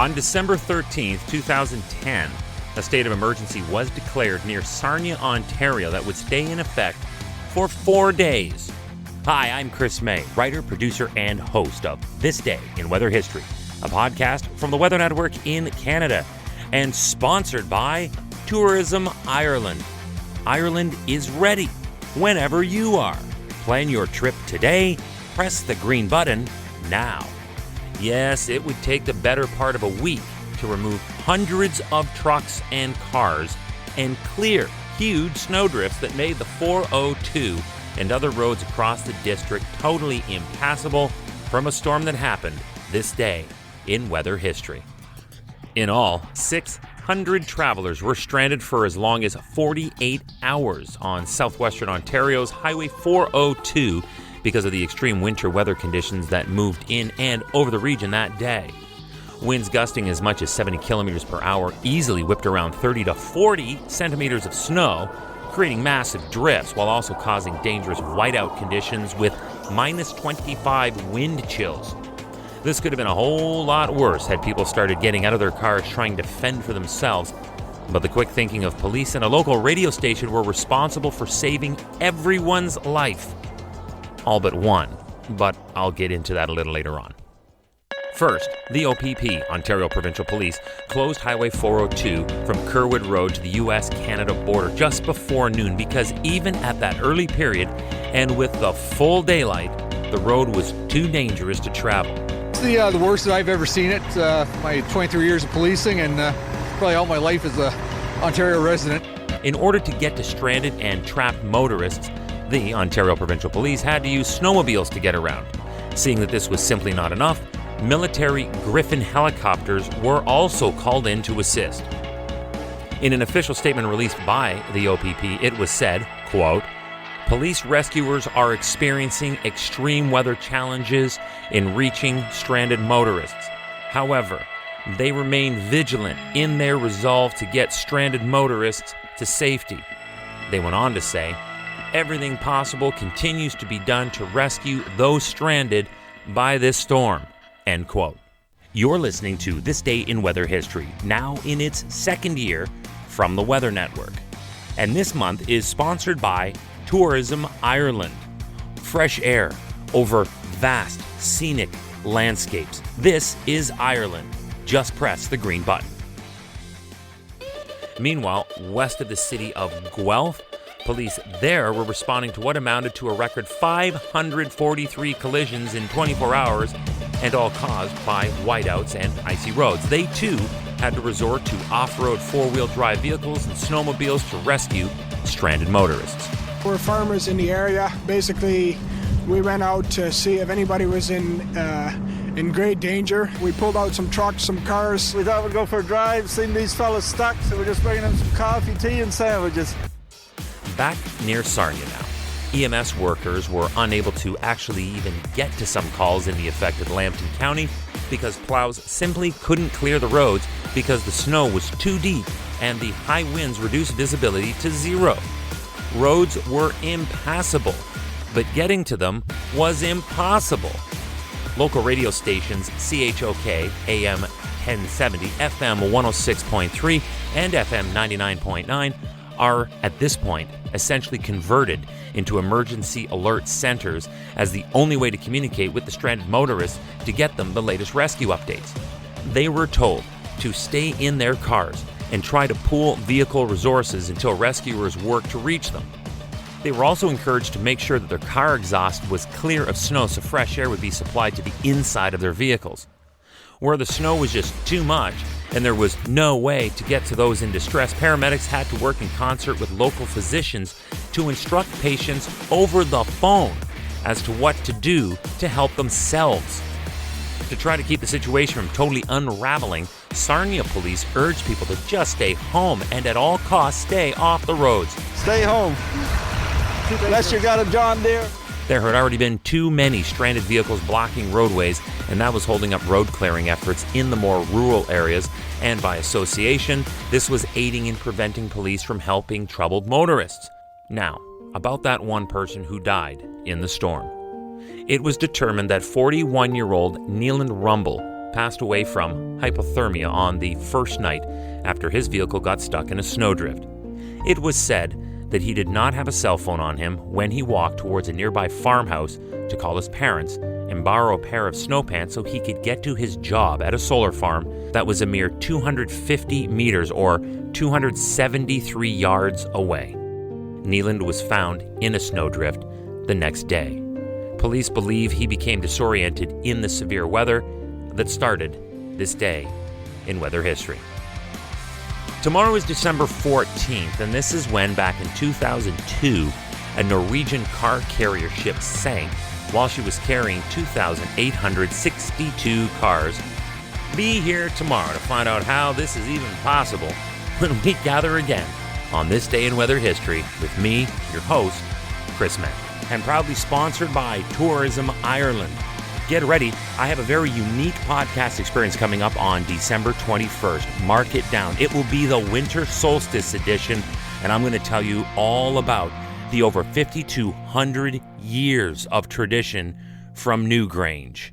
On December 13th, 2010, a state of emergency was declared near Sarnia, Ontario that would stay in effect for 4 days. Hi, I'm Chris May, writer, producer, and host of This Day in Weather History, a podcast from the Weather Network in Canada, and sponsored by Tourism Ireland. Ireland is ready whenever you are. Plan your trip today. Press the green button now. Yes, it would take the better part of a week to remove hundreds of trucks and cars and clear huge snowdrifts that made the 402 and other roads across the district totally impassable from a storm that happened this day in weather history. In all, 600 travelers were stranded for as long as 48 hours on southwestern Ontario's Highway 402 because of the extreme winter weather conditions that moved in and over the region that day. Winds gusting as much as 70 kilometers per hour easily whipped around 30 to 40 centimeters of snow, creating massive drifts while also causing dangerous whiteout conditions with minus 25 wind chills. This could have been a whole lot worse had people started getting out of their cars trying to fend for themselves, but the quick thinking of police and a local radio station were responsible for saving everyone's life. All but one, but I'll get into that a little later on. First, the OPP, Ontario Provincial Police, closed Highway 402 from Kerwood Road to the U.S.-Canada border just before noon because even at that early period and with the full daylight, the road was too dangerous to travel. It's the worst that I've ever seen it. My 23 years of policing and probably all my life as an Ontario resident. In order to get to stranded and trapped motorists, the Ontario Provincial Police had to use snowmobiles to get around. Seeing that this was simply not enough, military Griffin helicopters were also called in to assist. In an official statement released by the OPP, it was said, quote, "Police rescuers are experiencing extreme weather challenges in reaching stranded motorists. However, they remain vigilant in their resolve to get stranded motorists to safety." They went on to say, "Everything possible continues to be done to rescue those stranded by this storm." End quote. You're listening to This Day in Weather History, now in its second year from the Weather Network. And this month is sponsored by Tourism Ireland. Fresh air over vast, scenic landscapes. This is Ireland. Just press the green button. Meanwhile, west of the city of Guelph, police there were responding to what amounted to a record 543 collisions in 24 hours, and all caused by whiteouts and icy roads. They too had to resort to off-road four-wheel drive vehicles and snowmobiles to rescue stranded motorists. We're farmers in the area. Basically, we went out to see if anybody was in great danger. We pulled out some trucks, some cars. We thought we'd go for a drive, seen these fellas stuck, so we're just bringing them some coffee, tea, and sandwiches. Back near Sarnia now, EMS workers were unable to actually even get to some calls in the affected Lambton County because plows simply couldn't clear the roads because the snow was too deep and the high winds reduced visibility to zero. Roads were impassable, but getting to them was impossible. Local radio stations CHOK, AM 1070, FM 106.3, and FM 99.9 are, at this point, essentially converted into emergency alert centers as the only way to communicate with the stranded motorists to get them the latest rescue updates. They were told to stay in their cars and try to pool vehicle resources until rescuers worked to reach them. They were also encouraged to make sure that their car exhaust was clear of snow so fresh air would be supplied to the inside of their vehicles. Where the snow was just too much and there was no way to get to those in distress, paramedics had to work in concert with local physicians to instruct patients over the phone as to what to do to help themselves. To try to keep the situation from totally unraveling, Sarnia police urged people to just stay home and at all costs stay off the roads. Stay home, unless you got a John Deere. There had already been too many stranded vehicles blocking roadways, and that was holding up road clearing efforts in the more rural areas, and by association, this was aiding in preventing police from helping troubled motorists. Now, about that one person who died in the storm. It was determined that 41-year-old Neeland Rumble passed away from hypothermia on the first night after his vehicle got stuck in a snowdrift. It was said that he did not have a cell phone on him when he walked towards a nearby farmhouse to call his parents and borrow a pair of snow pants so he could get to his job at a solar farm that was a mere 250 meters or 273 yards away. Neeland was found in a snowdrift the next day. Police believe he became disoriented in the severe weather that started this day in weather history. Tomorrow is December 14th, and this is when, back in 2002, a Norwegian car carrier ship sank while she was carrying 2,862 cars. Be here tomorrow to find out how this is even possible when we gather again on this day in weather history with me, your host, Chris May, and proudly sponsored by Tourism Ireland. Get ready. I have a very unique podcast experience coming up on December 21st. Mark it down. It will be the winter solstice edition, and I'm going to tell you all about the over 5,200 years of tradition from Newgrange.